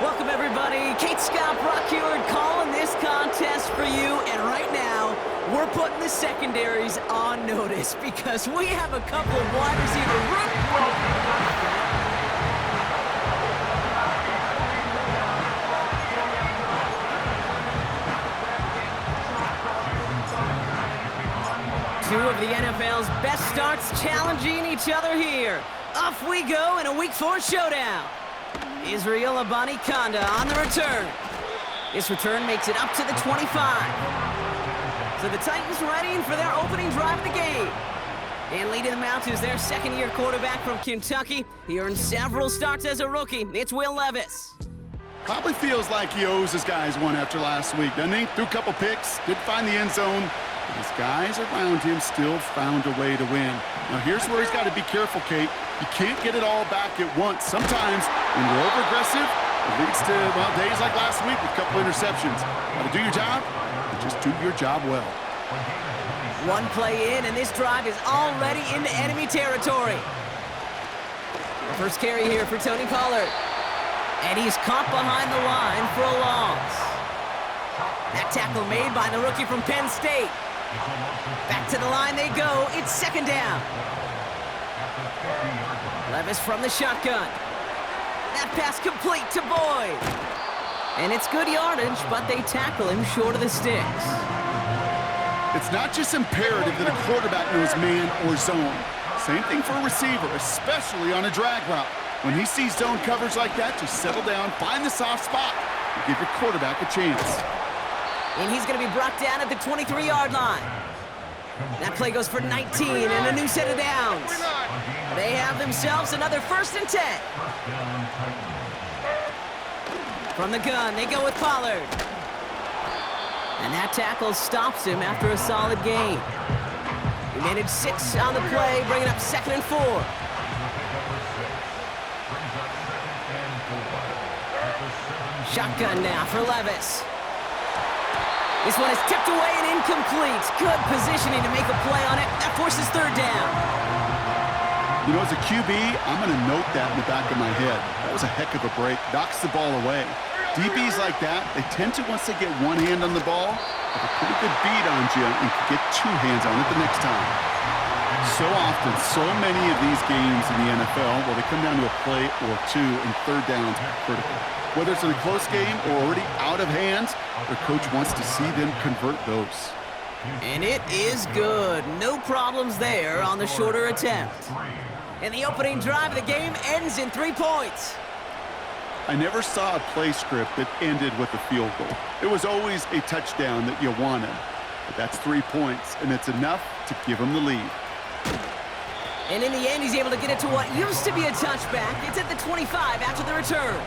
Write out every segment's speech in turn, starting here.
Welcome, everybody. Kate Scott Brockyard calling this contest for you. And right now, we're putting the secondaries on notice because we have a couple of wide receiver Two of the NFL's best starts challenging each other here. Off we go in a Week 4 showdown. yr1 on the return. This return makes it up to the 25. So the Titans ready for their opening drive of the game. And leading them out is their second-year quarterback from Kentucky. He earned several starts as a rookie. It's Will Levis. Probably feels like he owes his guys one after last week, doesn't he? Threw a couple picks, did find the end zone, but his guys around him still found a way to win. Now here's where he's got to be careful, Kate. You can't get it all back at once. Sometimes when you're over-aggressive, it leads to, well, days like last week with a couple interceptions. Got to do your job, and just do your job well. One play in, and this drive is already into enemy territory. The first carry here for Tony Pollard. And he's caught behind the line for a loss. That tackle made by the rookie from Penn State. Back to the line they go. It's second down. Levis from the shotgun. That pass complete to Boyd. And it's good yardage, but they tackle him short of the sticks. It's not just imperative that a quarterback knows man or zone. Same thing for a receiver, especially on a drag route. When he sees zone coverage like that, just settle down, find the soft spot, and give your quarterback a chance. And he's going to be brought down at the 23-yard line. That play goes for 19 and a new set of downs. They have themselves another 1st and 10. From the gun, they go with Pollard. And that tackle stops him after a solid gain. He managed 6 on the play, bringing up 2nd and 4. Shotgun now for Levis. This one is tipped away and incomplete. Good positioning to make a play on it. That forces 3rd down. You know, as a QB, I'm going to note that in the back of my head. That was a heck of a break. Knocks the ball away. DBs like that, they tend to, once they get one hand on the ball, have a pretty good beat on you and can get 2 hands on it the next time. So often, so many of these games in the NFL, well, they come down to a play or 2, and 3rd downs are critical. Whether it's in a close game or already out of hands, their coach wants to see them convert those. And it is good. No problems there on the shorter attempt. And the opening drive of the game ends in 3 points. I never saw a play script that ended with a field goal. It was always a touchdown that you wanted. But that's 3 points, and it's enough to give them the lead. And in the end, he's able to get it to what used to be a touchback. It's at the 25 after the return.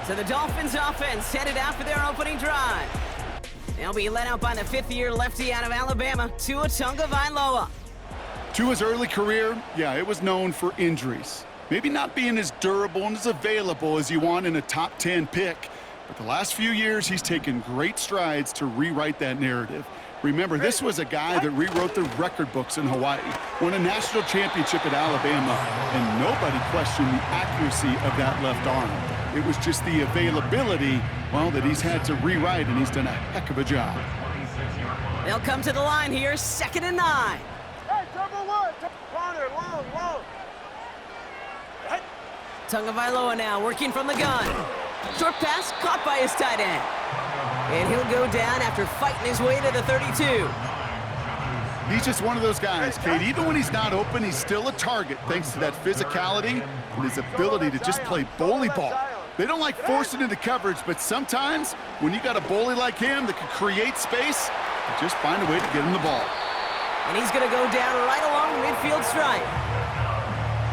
So the Dolphins offense headed out for their opening drive. They'll be led out by the 5th-year lefty out of Alabama, Tua Tagovailoa. Tua's early career, yeah, it was known for injuries. Maybe not being as durable and as available as you want in a top 10 pick. But the last few years, he's taken great strides to rewrite that narrative. Remember, this was a guy that rewrote the record books in Hawaii, won a national championship at Alabama, and nobody questioned the accuracy of that left arm. It was just the availability, well, that he's had to rewrite, and he's done a heck of a job. They'll come to the line here, 2nd and 9. Hey, double one, corner, long. Tagovailoa now working from the gun. Short pass caught by his tight end. And he'll go down after fighting his way to the 32. He's just one of those guys, Kate. Even when he's not open, he's still a target thanks to that physicality and his ability to just play bully ball. They don't like forcing into coverage, but sometimes when you got a bully like him that can create space, just find a way to get him the ball. And he's going to go down right along the midfield stripe.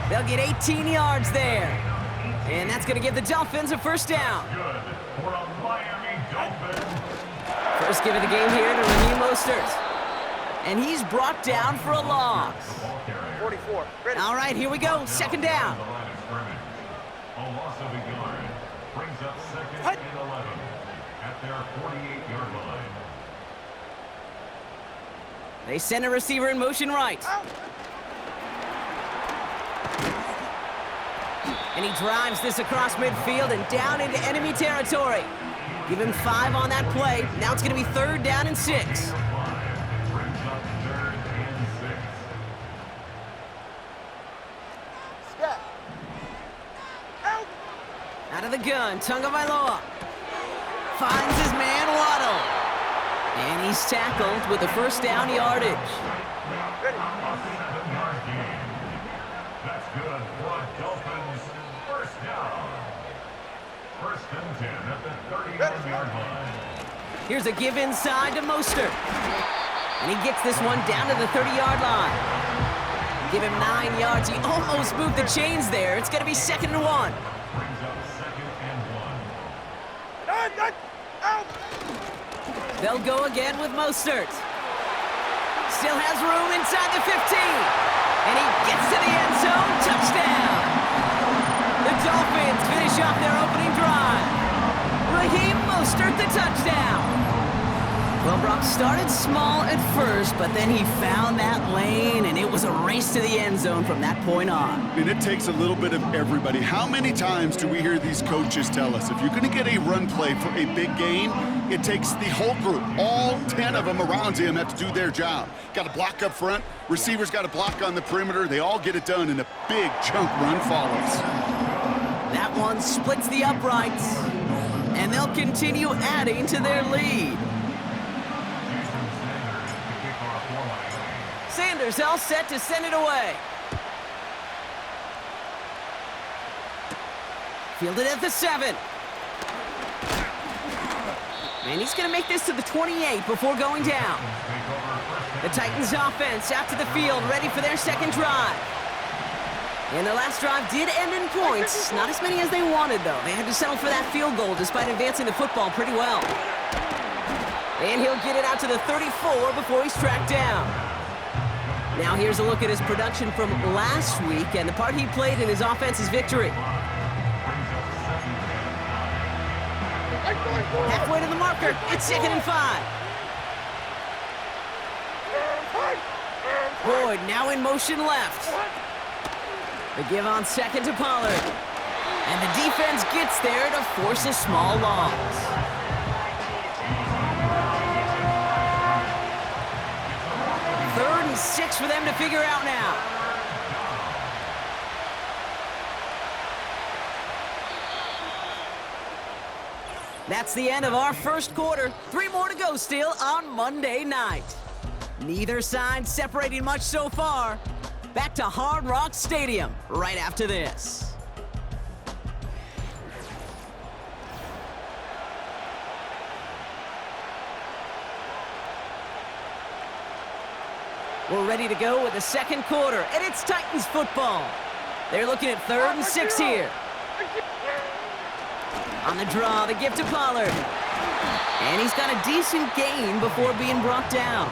They'll get 18 yards there. And that's going to give the Dolphins a 1st down. First give of the game here to Raheem Mostert. And he's brought down for a loss. 44. Ready. All right, here we go. 2nd down. A loss of a yard brings up 2nd and 11 at their 48-yard line. They send a receiver in motion right. And he drives this across midfield and down into enemy territory. Give him 5 on that play. Now it's going to be 3rd down and 6. Brings up 3rd and 6. Step. Out. Out of the gun, Tagovailoa. Finds his man, Waddle. And he's tackled with a 1st down yardage. Ready. A 7-yard gain. That's good for a Dolphins 1st down. 1st and 10 at the 31-yard line. Here's a give inside to Mostert. And he gets this one down to the 30-yard line. Give him 9 yards. He almost moved the chains there. It's going to be 2nd and 1. Brings up 2nd and 1. Out. They'll go again with Mostert. Still has room inside the 15. And he gets to the end zone. Touchdown. The Dolphins finish off their opening drive. Raheem Mostert, the touchdown. Well, Brock started small at first, but then he found that lane, and it was a race to the end zone from that point on. And it takes a little bit of everybody. How many times do we hear these coaches tell us, if you're going to get a run play for a big gain, it takes the whole group. All 10 of them around him have to do their job. Got to block up front. Receivers got to block on the perimeter. They all get it done, and a big chunk run follows. That one splits the uprights, and they'll continue adding to their lead. Sanders all set to send it away. Fielded at the 7. And he's going to make this to the 28 before going down. The Titans offense out to the field, ready for their 2nd drive. And their last drive did end in points. Not as many as they wanted, though. They had to settle for that field goal despite advancing the football pretty well. And he'll get it out to the 34 before he's tracked down. Now here's a look at his production from last week and the part he played in his offense's victory. Halfway to the marker, it's 2nd and 5. Boyd now in motion left. The give on 2nd to Pollard. And the defense gets there to force a small loss. 3rd and 6 for them to figure out now. That's the end of our 1st quarter. 3 more to go still on Monday night. Neither side separating much so far. Back to Hard Rock Stadium right after this. We're ready to go with the 2nd quarter, and it's Titans football. They're looking at 3rd and 6 here. On the draw, the give to Pollard. And he's got a decent gain before being brought down.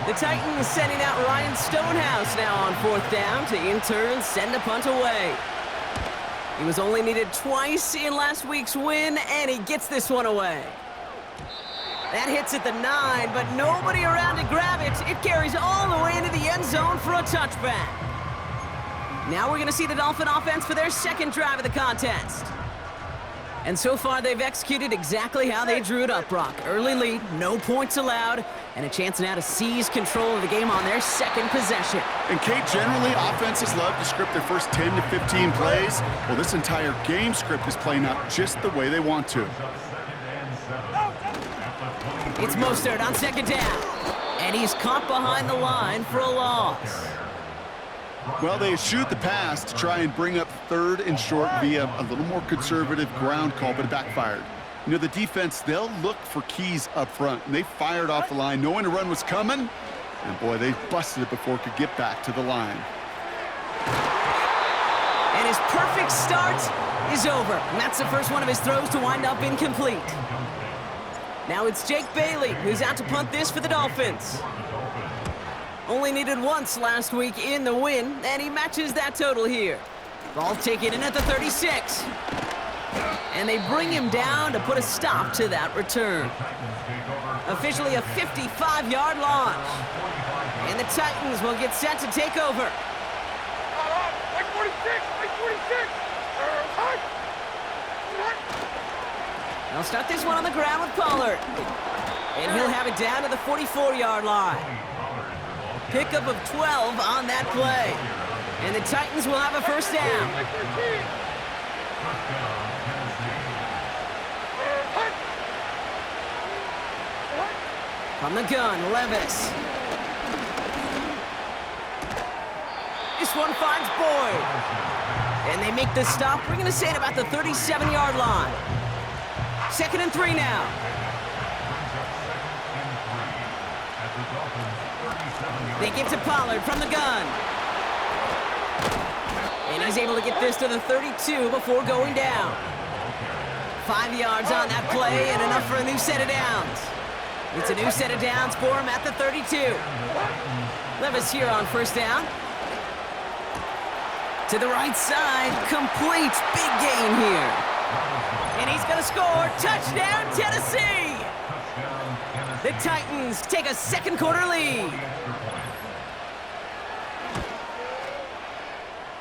The Titans sending out Ryan Stonehouse now on 4th down to in turn send a punt away. He was only needed twice in last week's win, and he gets this one away. That hits at the 9, but nobody around to grab it. It carries all the way into the end zone for a touchback. Now we're going to see the Dolphin offense for their 2nd drive of the contest. And so far, they've executed exactly how they drew it up, Brock. Early lead, no points allowed, and a chance now to seize control of the game on their 2nd possession. And Kate, generally, offenses love to script their first 10 to 15 plays. Well, this entire game script is playing out just the way they want to. It's Mostert on 2nd down, and he's caught behind the line for a loss. Well, they shoot the pass to try and bring up 3rd and short via a little more conservative ground call, but it backfired. You know, the defense, they'll look for keys up front, and they fired off the line knowing a run was coming, and boy, they busted it before it could get back to the line. And his perfect start is over, and that's the first one of his throws to wind up incomplete. Now it's Jake Bailey, who's out to punt this for the Dolphins. Only needed once last week in the win, and he matches that total here. Ball taken in at the 36. And they bring him down to put a stop to that return. Officially a 55-yard launch. And the Titans will get set to take over. Like 46, 46. Hut. They'll start this one on the ground with Pollard. And he'll have it down to the 44-yard line. Pickup of 12 on that play. And the Titans will have a first down. From the gun, Levis. This one finds Boyd. And they make the stop. We're going to say it about the 37-yard line. 2nd and 3 now. They give to Pollard from the gun. And he's able to get this to the 32 before going down. 5 yards on that play and enough for a new set of downs. It's a new set of downs for him at the 32. Levis here on first down. To the right side, complete, big gain here. And he's gonna score, touchdown Tennessee! The Titans take a second quarter lead.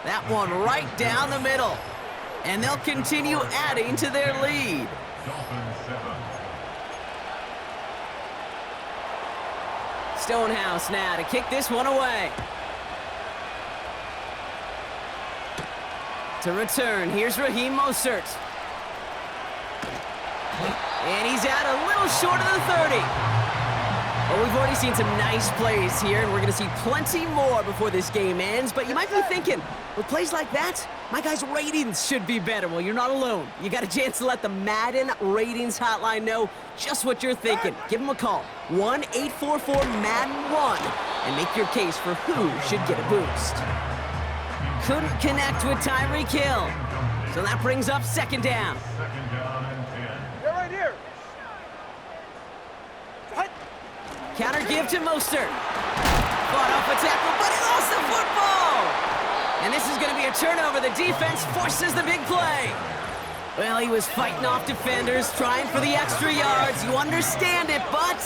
That one right down the middle. And they'll continue adding to their lead. Stonehouse now to kick this one away. To return, here's Raheem Mostert. And he's out a little short of the 30. Well, we've already seen some nice plays here, and we're going to see plenty more before this game ends. But you might be thinking, with plays like that, my guys' ratings should be better. Well, you're not alone. You got a chance to let the Madden ratings hotline know just what you're thinking. Give them a call, 1-844-MADDEN-1, and make your case for who should get a boost. Couldn't connect with Tyreek Hill. So that brings up second down. They're right here. Hut. Counter give to Mostert. Fought off a tackle, but he lost the football! And this is going to be a turnover. The defense forces the big play. Well, he was fighting off defenders, trying for the extra yards. You understand it, but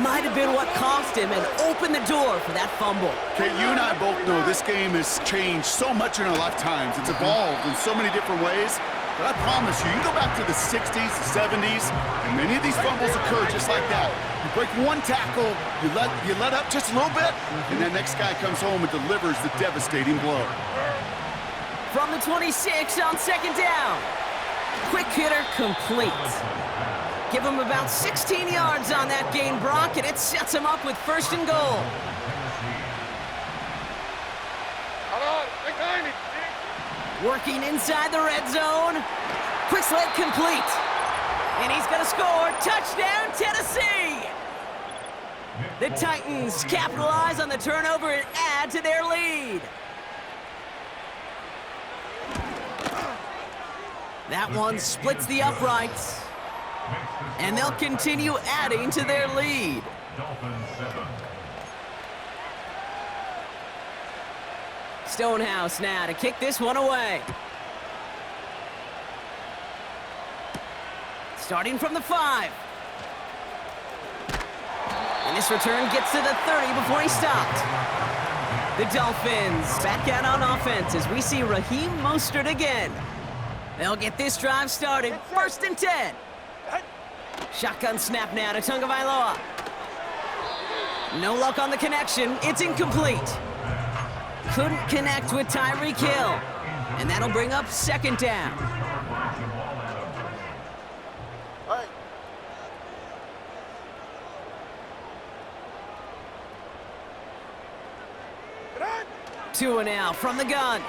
might have been what cost him and opened the door for that fumble. Okay, you and I both know this game has changed so much in our lifetimes. It's evolved in so many different ways. But I promise you, you go back to the 60s, the 70s, and many of these fumbles occur just like that. You break one tackle, you let up just a little bit, and that next guy comes home and delivers the devastating blow. From the 26 on second down. Quick hitter complete. Give him about 16 yards on that gain, Brock, and it sets him up with first and goal. Hold on. Big 90. Working inside the red zone. Quick slant complete. And he's going to score. Touchdown, Tennessee! The Titans capitalize on the turnover and add to their lead. That one splits the uprights. And they'll continue adding to their lead. Stonehouse now to kick this one away. Starting from the 5. And this return gets to the 30 before he stopped. The Dolphins back out on offense as we see Raheem Mostert again. They'll get this drive started. First and 10. Shotgun snap now to Tagovailoa. No luck on the connection. It's incomplete. Couldn't connect with Tyreek Hill. And that'll bring up second down. All right. 2 and out from the gun.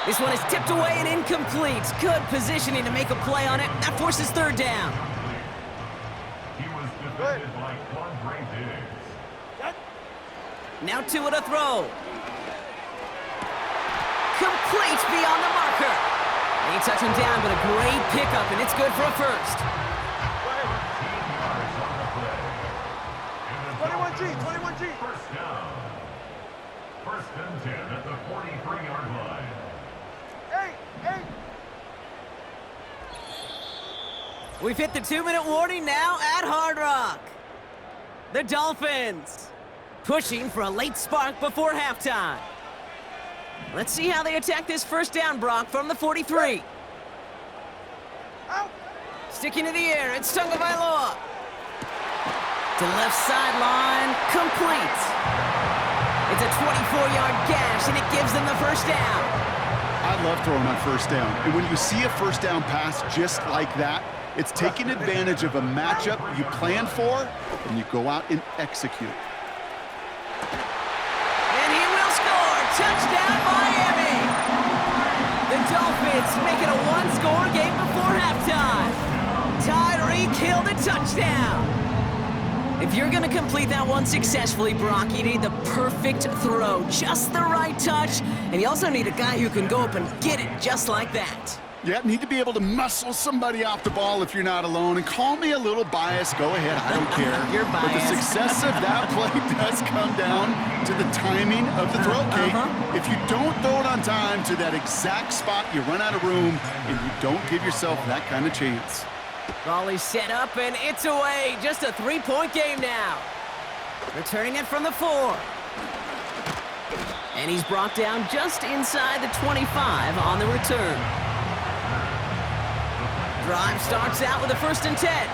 This one is tipped away and incomplete. Good positioning to make a play on it. That forces third down. He was defended by Quandre Diggs. Now 2 at a throw. Complete beyond the marker. They touch him down, but a great pickup, and it's good for a first. 21G, 21G. First down. First and 10 at the 43-yard line. Hey. We've hit the 2-minute warning now at Hard Rock. The Dolphins pushing for a late spark before halftime. Let's see how they attack this first down, Brock, from the 43. Out. Sticking to the air, it's Tagovailoa. To left sideline, complete. It's a 24-yard gash, and it gives them the first down. I love throwing on first down. And when you see a first down pass just like that, it's taking advantage of a matchup you plan for, and you go out and execute. And he will score. Touchdown, Miami. The Dolphins make it a one-score game before halftime. Tyreek Hill the touchdown. If you're going to complete that one successfully, Brock, you need the perfect throw, just the right touch, and you also need a guy who can go up and get it just like that. Yeah, need to be able to muscle somebody off the ball if you're not alone. And call me a little biased. Go ahead, I don't care. You're But the biased. success of that play does come down to the timing of the throw, Kate. If you don't throw it on time to that exact spot, you run out of room, and you don't give yourself that kind of chance. Raleigh's set up, and it's away. Just a 3-point game now. Returning it from the 4. And he's brought down just inside the 25 on the return. Drive starts out with a 1st and 10.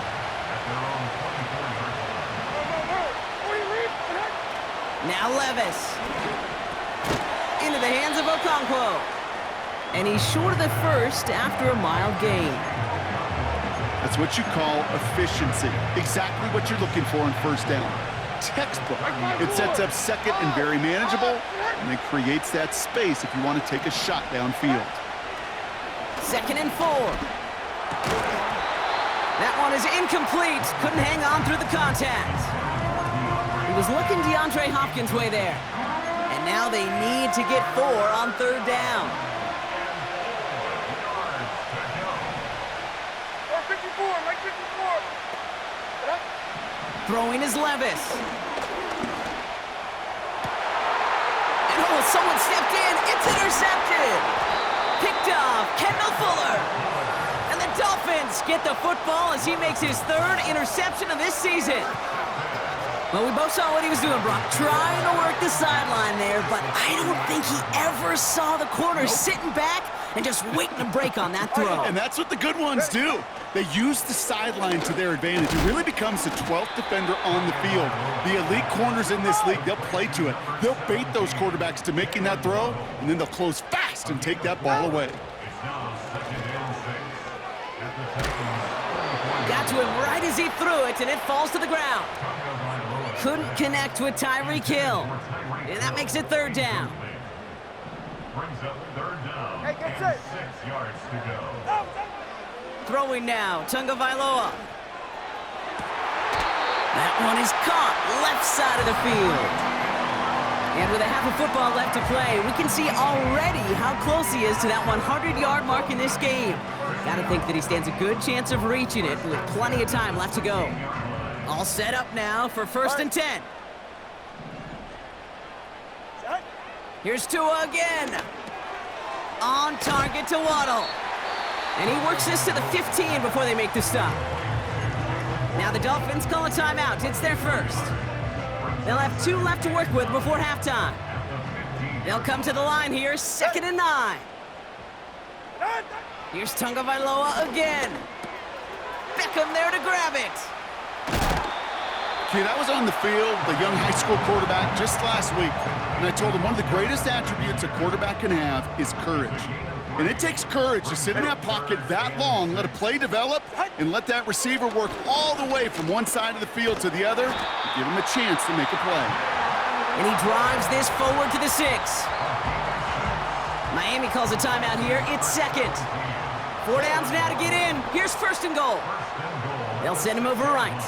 Now Levis. Into the hands of Okonkwo. And he's short of the first after a mile gain. That's what you call efficiency. Exactly what you're looking for in first down. Textbook. It sets up second and very manageable, and it creates that space if you want to take a shot downfield. 2nd and 4. That one is incomplete. Couldn't hang on through the contact. He was looking DeAndre Hopkins' way there. And now they need to get 4 on 3rd down. 54, like 54. Throwing is Levis. And oh, someone stepped in. It's intercepted. Picked off Kendall Fuller. And the Dolphins get the football as he makes his 3rd interception of this season. Well, we both saw what he was doing, Brock, trying to work the sideline there, but I don't think he ever saw the corner sitting back and just waiting to break on that throw. And that's what the good ones do. They use the sideline to their advantage. It really becomes the 12th defender on the field. The elite corners in this league, they'll play to it. They'll bait those quarterbacks to making that throw, and then they'll close fast and take that ball away. Got to him right as he threw it, and it falls to the ground. Couldn't connect with Tyreek Hill. And that makes it 3rd down. Brings up 3rd down. Hey, get and set. 6 yards to go. Throwing now, Tagovailoa. That one is caught left side of the field. And with a half a football left to play, we can see already how close he is to that 100-yard mark in this game. Gotta think that he stands a good chance of reaching it with plenty of time left to go. All set up now for 1st and 10. Here's Tua again. On target to Waddle. And he works this to the 15 before they make the stop. Now the Dolphins call a timeout. It's their 1st. They'll have 2 left to work with before halftime. They'll come to the line here, 2nd and 9. Here's Tagovailoa again. Beckham there to grab it. Okay, that was on the field, the young high school quarterback, just last week. And I told him one of the greatest attributes a quarterback can have is courage. And it takes courage to sit in that pocket that long, let a play develop, and let that receiver work all the way from one side of the field to the other, and give him a chance to make a play. And he drives this forward to the 6. Miami calls a timeout here. It's 2nd. 4 downs now to get in. Here's 1st and goal. They'll send him over right.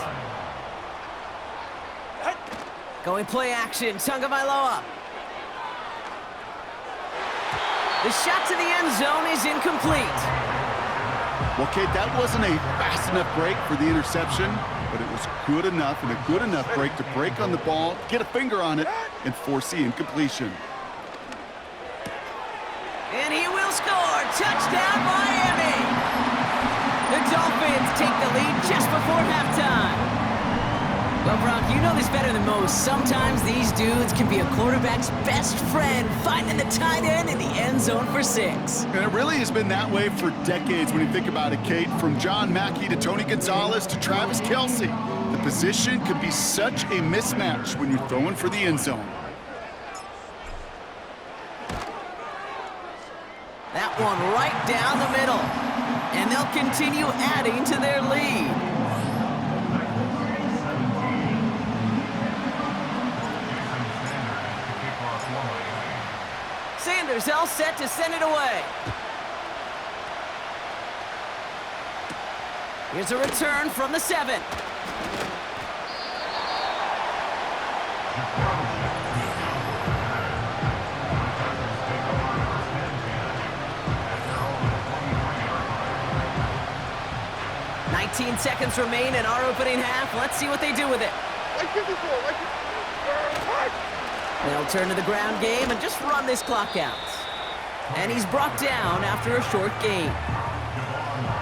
Going play action, Tagovailoa. The shot to the end zone is incomplete. Well, Kate, that wasn't a fast enough break for the interception, but it was good enough and a good enough break to break on the ball, get a finger on it, and force the incompletion. And he will score. Touchdown, Miami. The Dolphins take the lead just before halftime. Well, Brock, you know this better than most. Sometimes these dudes can be a quarterback's best friend, finding the tight end in the end zone for 6. And it really has been that way for decades when you think about it, Kate. From John Mackey to Tony Gonzalez to Travis Kelce, the position can be such a mismatch when you're throwing for the end zone. That one right down the middle. And they'll continue adding to their lead. Sanders all set to send it away. Here's a return from the 7. Seconds remain in our opening half. Let's see what they do with it. They'll turn to the ground game and just run this clock out. And he's brought down after a short gain.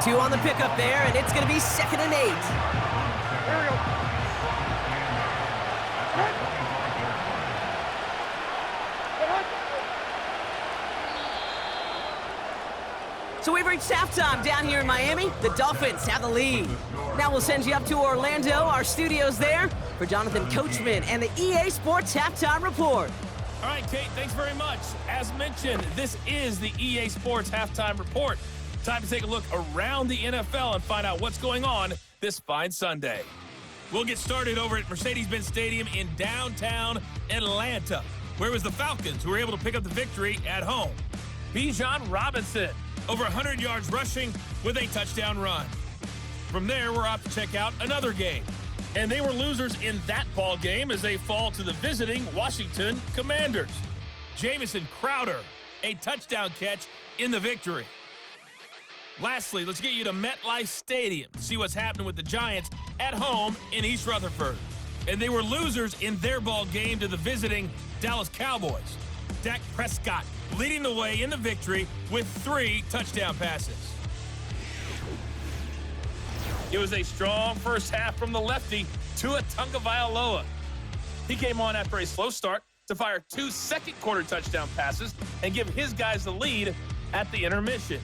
2 on the pickup there, and it's going to be 2nd and 8. Here we go. So we've reached halftime down here in Miami. The Dolphins have the lead. Now we'll send you up to Orlando, our studios there, for Jonathan Coachman and the EA Sports Halftime Report. All right, Kate, thanks very much. As mentioned, this is the EA Sports Halftime Report. Time to take a look around the NFL and find out what's going on this fine Sunday. We'll get started over at Mercedes-Benz Stadium in downtown Atlanta, where it was the Falcons who were able to pick up the victory at home. Bijan Robinson, over 100 yards rushing with a touchdown run. From there, we're off to check out another game. And they were losers in that ball game as they fall to the visiting Washington Commanders. Jamison Crowder, a touchdown catch in the victory. Lastly, let's get you to MetLife Stadium to see what's happening with the Giants at home in East Rutherford. And they were losers in their ball game to the visiting Dallas Cowboys. Dak Prescott leading the way in the victory with 3 touchdown passes. It was a strong first half from the lefty, Tua Tagovailoa. He came on after a slow start to fire 2 second-quarter touchdown passes and give his guys the lead at the intermission.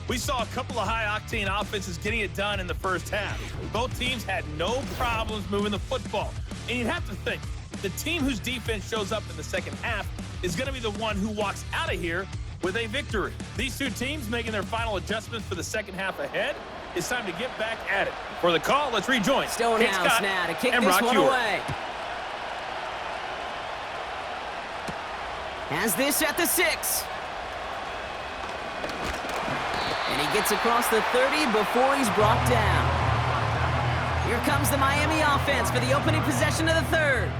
We saw a couple of high-octane offenses getting it done in the first half. Both teams had no problems moving the football. And you'd have to think, the team whose defense shows up in the second half is going to be the one who walks out of here with a victory. These 2 teams making their final adjustments for the second half ahead. It's time to get back at it. For the call, let's rejoin Stonehouse now to kick this one away. Has this at the 6. And he gets across the 30 before he's brought down. Here comes the Miami offense for the opening possession of the 3rd.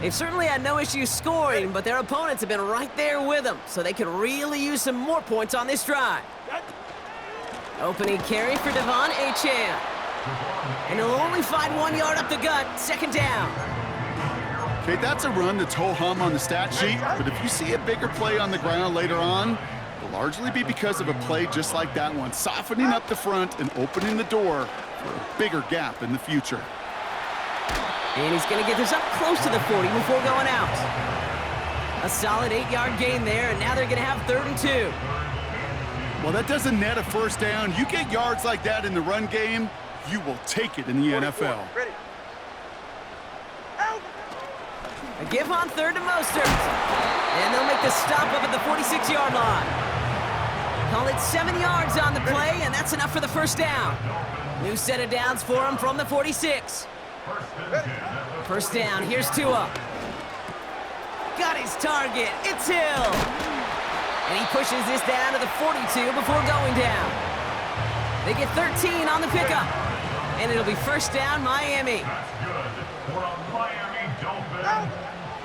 They've certainly had no issues scoring, but their opponents have been right there with them, so they could really use some more points on this drive. Opening carry for Devon Achane. And he'll only find 1 yard up the gut, 2nd down. Okay, that's a run that's ho-hum on the stat sheet, but if you see a bigger play on the ground later on, it'll largely be because of a play just like that one, softening up the front and opening the door for a bigger gap in the future. And he's going to get this up close to the 40 before going out. A solid 8-yard gain there, and now they're going to have 3rd and 2. Well, that doesn't net a first down. You get yards like that in the run game, you will take it in the NFL. Ready. A give on 3rd to Mostert. And they'll make the stop up at the 46-yard line. Call it 7 yards on the play, and that's enough for the first down. New set of downs for him from the 46. First down, here's Tua. Got his target, it's Hill. And he pushes this down to the 42 before going down. They get 13 on the pickup. And it'll be first down, Miami.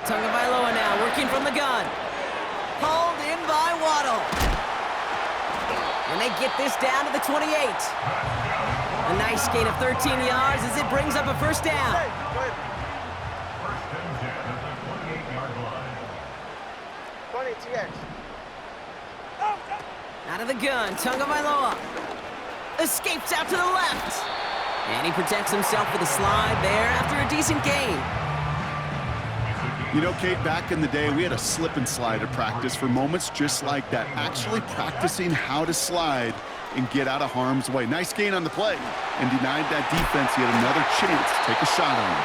Tagovailoa now working from the gun. Hauled in by Waddle. And they get this down to the 28. A nice gain of 13 yards as it brings up a first down. Out of the gun, Tagovailoa escapes out to the left. And he protects himself with a slide there after a decent game. You know, Kate, back in the day, we had a slip and slide at practice for moments just like that. Actually practicing how to slide and get out of harm's way. Nice gain on the play, and denied that defense. He had another chance to take a shot on him.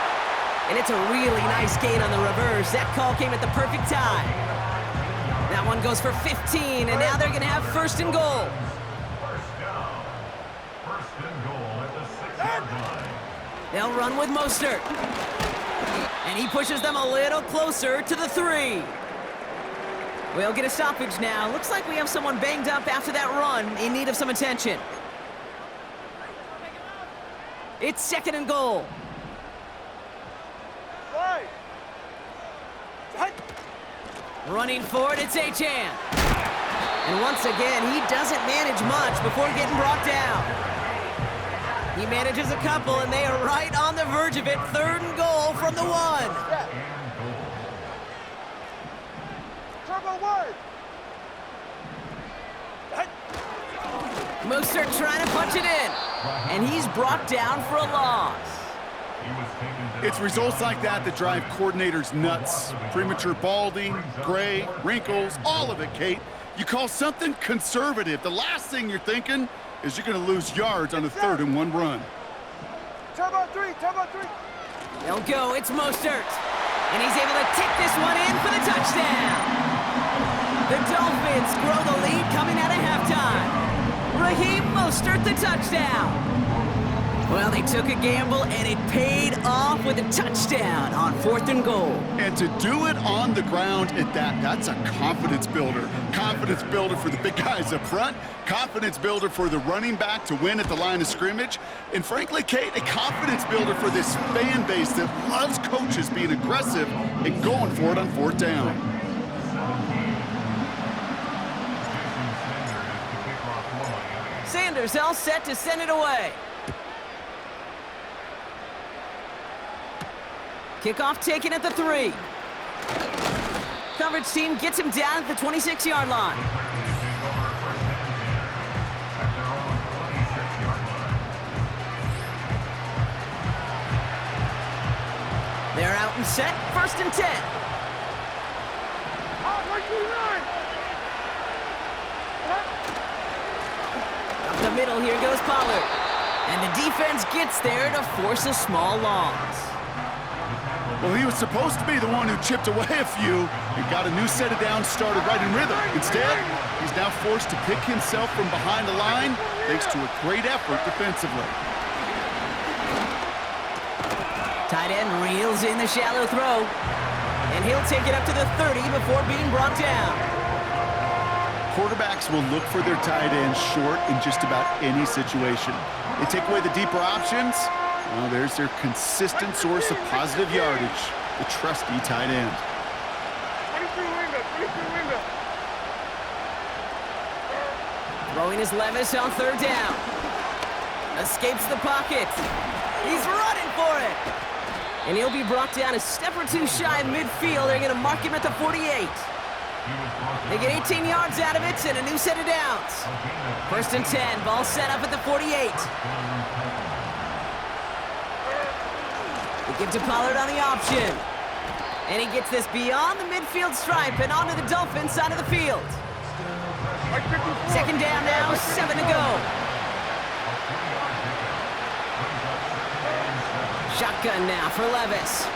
And it's a really nice gain on the reverse. That call came at the perfect time. That one goes for 15, and now they're going to have first and goal. First down. First and goal at the 6-yard line. They'll run with Mostert. And he pushes them a little closer to the 3. We'll get a stoppage now. Looks like we have someone banged up after that run in need of some attention. It's second and goal. Running forward, it's H-Han. And once again, he doesn't manage much before getting brought down. He manages a couple, and they are right on the verge of it. Third and goal from the 1. Mostert trying to punch it in, and he's brought down for a loss. It's results like that that drive coordinators nuts. Premature balding, gray, wrinkles, all of it, Kate. You call something conservative. The last thing you're thinking is you're going to lose yards on a 3rd and 1 run. Turbo 3. They'll go, it's Mostert. And he's able to tick this one in for the touchdown. The Dolphins grow the lead coming out of halftime. Raheem Mostert, the touchdown. Well, they took a gamble, and it paid off with a touchdown on 4th and goal. And to do it on the ground at that's a confidence builder. Confidence builder for the big guys up front. Confidence builder for the running back to win at the line of scrimmage. And frankly, Kate, a confidence builder for this fan base that loves coaches being aggressive and going for it on 4th down. Sanders all set to send it away. Kickoff taken at the 3. Coverage team gets him down at the 26-yard line. They're out and set, 1st and 10. Up the middle, here goes Pollard. And the defense gets there to force a small loss. Well, he was supposed to be the one who chipped away a few and got a new set of downs started right in rhythm. Instead, he's now forced to pick himself from behind the line thanks to a great effort defensively. Tight end reels in the shallow throw. And he'll take it up to the 30 before being brought down. Quarterbacks will look for their tight end short in just about any situation. They take away the deeper options. Well, there's their consistent source of positive yardage, the trusty tight end. 23 window. Throwing his Levis on 3rd down. Escapes the pocket. He's running for it. And he'll be brought down a step or two shy of midfield. They're going to mark him at the 48. They get 18 yards out of it and a new set of downs. 1st and 10, ball set up at the 48. They give to Pollard on the option. And he gets this beyond the midfield stripe and onto the Dolphins side of the field. 2nd down now, 7 to go. Shotgun now for Levis.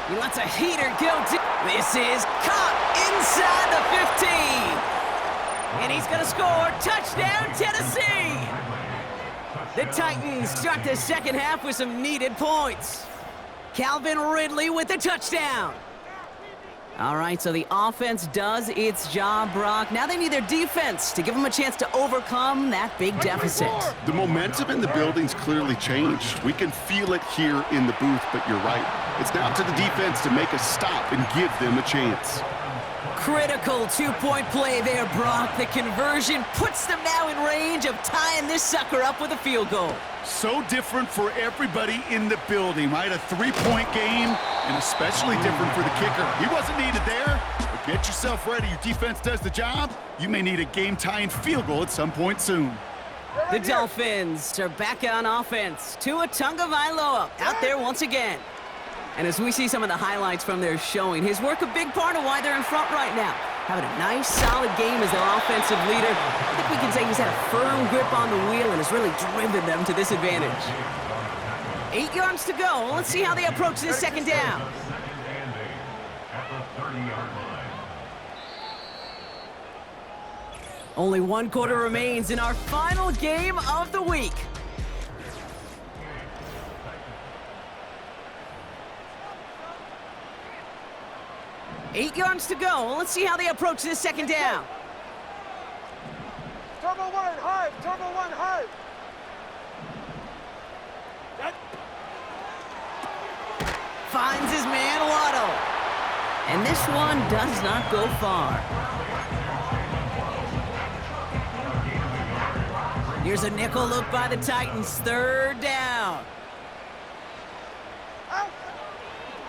He lets a heater go. This is caught inside the 15. And he's going to score. Touchdown, Tennessee. The Titans start the second half with some needed points. Calvin Ridley with the touchdown. All right, so the offense does its job, Brock. Now they need their defense to give them a chance to overcome that big deficit. The momentum in the building's clearly changed. We can feel it here in the booth, but you're right. It's now to the defense to make a stop and give them a chance. Critical two-point play there, Brock. The conversion puts them now in range of tying this sucker up with a field goal. So different for everybody in the building, right? A three-point game, and especially different for the kicker. He wasn't needed there, but get yourself ready. Your defense does the job. You may need a game-tying field goal at some point soon. The Dolphins are back on offense. Tua Tagovailoa out there once again. And as we see some of the highlights from their showing, his work a big part of why they're in front right now. Having a nice, solid game as their offensive leader. I think we can say he's had a firm grip on the wheel and has really driven them to this advantage. 8 yards to go. Let's see how they approach this second down. Only 1 quarter remains in our final game of the week. Eight yards to go. Let's see how they approach this second down. Turbo 1, high. Turbo 1, high. Finds his man Waddle. And this one does not go far. Here's a nickel look by the Titans. Third down.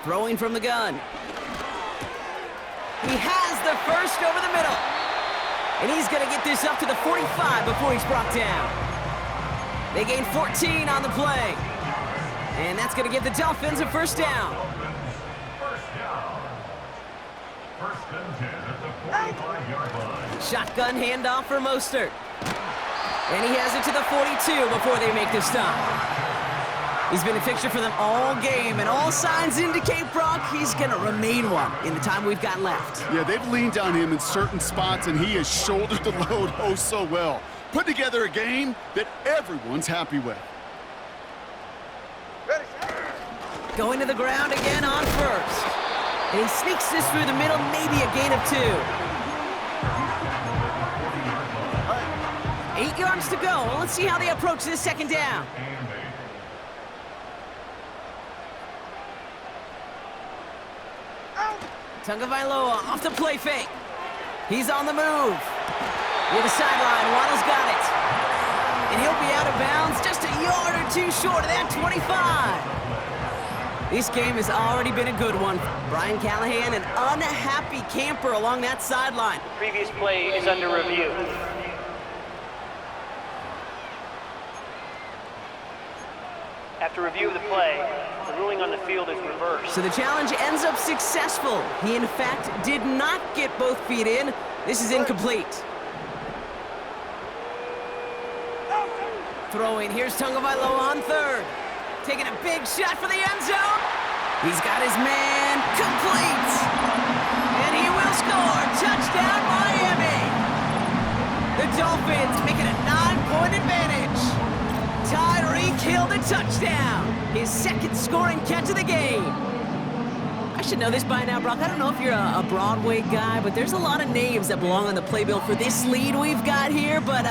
Throwing from the gun. He has the first over the middle. And he's going to get this up to the 45 before he's brought down. They gain 14 on the play. And that's going to give the Dolphins a first down. First and 10 at the 45-yard line. Shotgun handoff for Mostert. And he has it to the 42 before they make the stop. He's been a fixture for them all game, and all signs indicate, Brock, he's going to remain one in the time we've got left. Yeah, they've leaned on him in certain spots, and he has shouldered the load oh so well. Put together a game that everyone's happy with. Ready. Going to the ground again on first. And he sneaks this through the middle, maybe a gain of 2. 8 yards to go. Let's see how they approach this second down. Tagovailoa off the play fake. He's on the move. Near the sideline, Waddle's got it. And he'll be out of bounds just a yard or 2 short of that 25. This game has already been a good one. Brian Callahan, an unhappy camper along that sideline. Previous play is under review. After review of the play, the ruling on the field is reversed. So the challenge ends up successful. He, in fact, did not get both feet in. This is incomplete. Throwing, here's Tagovailoa on third. Taking a big shot for the end zone. He's got his man complete. And he will score. Touchdown, Miami. The Dolphins making a 9-point advantage. Tyreek Hill the touchdown. His second scoring catch of the game. I should know this by now, Brock. I don't know if you're a Broadway guy, but there's a lot of names that belong on the playbill for this lead we've got here, but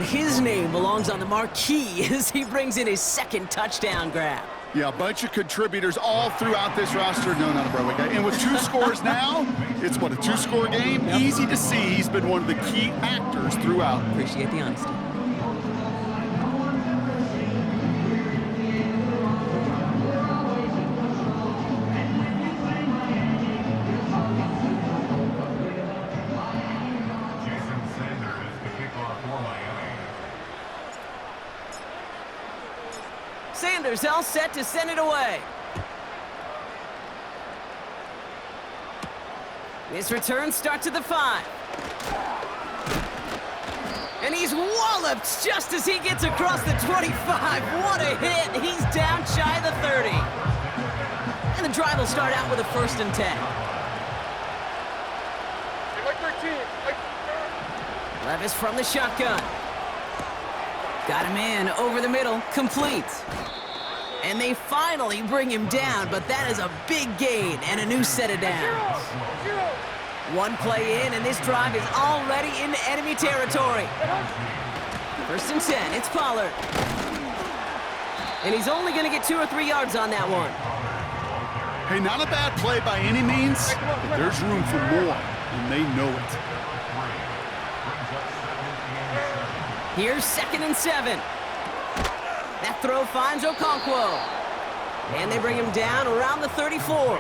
his name belongs on the marquee as he brings in his second touchdown grab. Yeah, a bunch of contributors all throughout this roster. No, not a Broadway guy. And with 2 scores now, it's what, a 2-score game? Yep. Easy to see he's been one of the key actors throughout. Appreciate the honesty. Sanders all set to send it away. This return starts at the 5. And he's walloped just as he gets across the 25. What a hit. He's down shy of the 30. And the drive will start out with a 1st and 10. Like 13. Levis from the shotgun. Got him in over the middle, complete. And they finally bring him down, but that is a big gain and a new set of downs. 1 play in, and this drive is already into enemy territory. 1st and 10, it's Pollard. And he's only going to get 2 or 3 yards on that one. Hey, not a bad play by any means, but there's room for more, and they know it. Here's 2nd and 7. That throw finds Okonkwo. And they bring him down around the 34.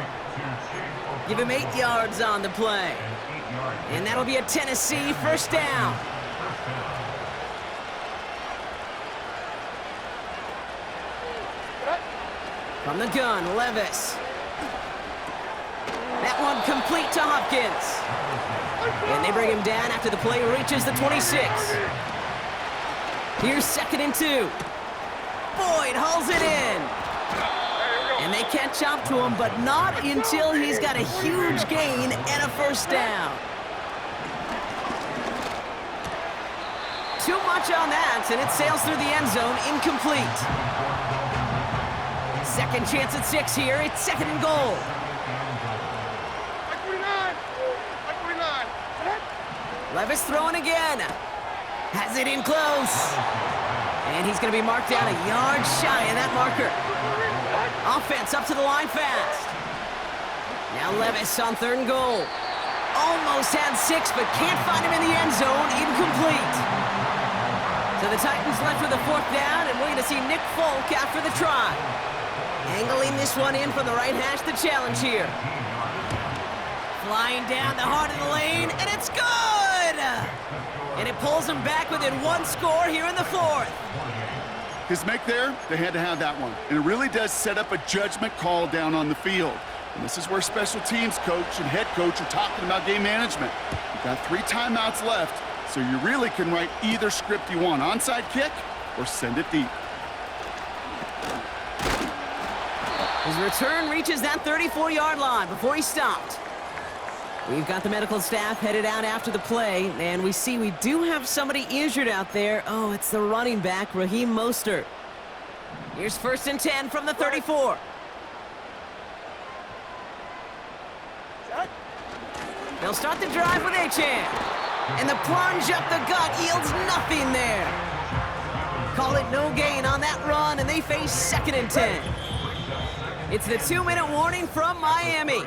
Give him 8 yards on the play. And that'll be a Tennessee 1st down. From the gun, Levis. That one complete to Hopkins. And they bring him down after the play reaches the 26. Here's 2nd and 2. Boyd hauls it in. And they catch up to him, but not until he's got a huge gain and a first down. Too much on that, and it sails through the end zone, incomplete. Second chance at 6 here. It's 2nd and goal. Levis throwing again. Has it in close. And he's going to be marked down a yard shy of that marker. Offense up to the line fast. Now Levis on 3rd and goal. Almost had 6, but can't find him in the end zone. Incomplete. So the Titans left with a 4th down, and we're going to see Nick Folk after the try. Angling this one in from the right hash, the challenge here. Flying down the heart of the lane, and it's good! And it pulls them back within 1 score here in the 4th. His make there, they had to have that one. And it really does set up a judgment call down on the field. And this is where special teams coach and head coach are talking about game management. You've got 3 timeouts left, so you really can write either script you want. Onside kick or send it deep. His return reaches that 34-yard line before he stopped. We've got the medical staff headed out after the play, and we see we do have somebody injured out there. Oh, it's the running back, Raheem Mostert. Here's 1st and 10 from the 34. They'll start the drive with HN. And the plunge up the gut yields nothing there. Call it no gain on that run, and they face 2nd and 10. It's the 2-minute warning from Miami.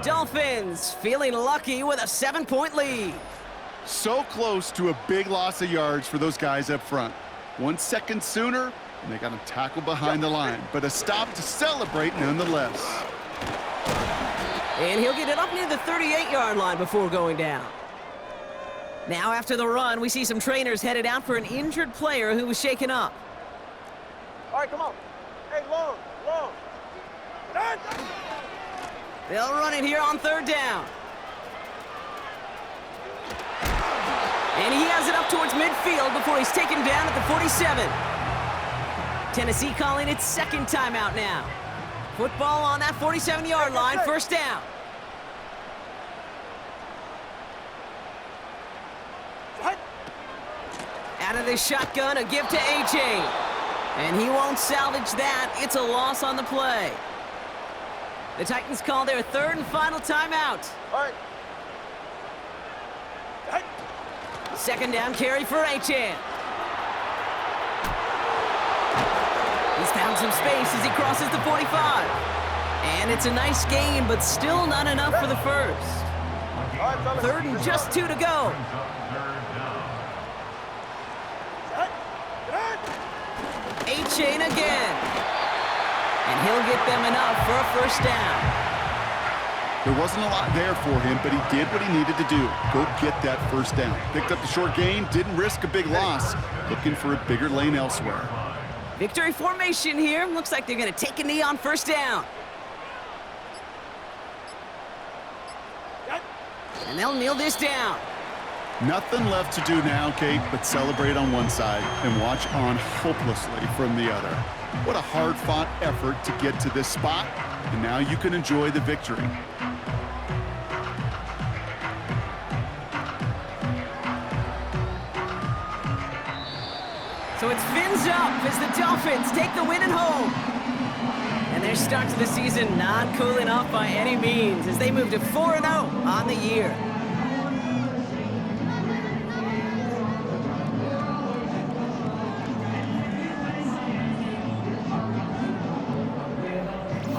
Dolphins feeling lucky with a 7-point lead. So close to a big loss of yards for those guys up front. 1 second sooner, and they got him tackled behind the line. But a stop to celebrate nonetheless. And he'll get it up near the 38-yard line before going down. Now after the run, we see some trainers headed out for an injured player who was shaken up. All right, come on. Hey, long. They'll run it here on 3rd down. And he has it up towards midfield before he's taken down at the 47. Tennessee calling its 2nd timeout now. Football on that 47-yard line, 1st down. Out of the shotgun, a give to AJ. And he won't salvage that. It's a loss on the play. The Titans call their 3rd and final timeout. All right. 2nd down carry for HN. He's found some space as he crosses the 45. And it's a nice gain, but still not enough for the first. 3rd and just 2 to go. HN again. And he'll get them enough for a 1st down. There wasn't a lot there for him, but he did what he needed to do. Go get that 1st down. Picked up the short gain, didn't risk a big loss. Looking for a bigger lane elsewhere. Victory formation here. Looks like they're going to take a knee on 1st down. And they'll kneel this down. Nothing left to do now, Kate, but celebrate on one side and watch on hopelessly from the other. What a hard-fought effort to get to this spot, and now you can enjoy the victory. So it's fins up as the Dolphins take the win at home. And their start to the season not cooling off by any means as they move to 4-0 on the year.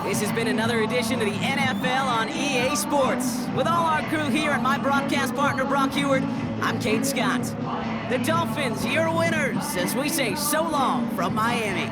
This has been another edition of the NFL on EA Sports. With all our crew here and my broadcast partner, Brock Heward, I'm Kate Scott. The Dolphins, your winners, as we say so long from Miami.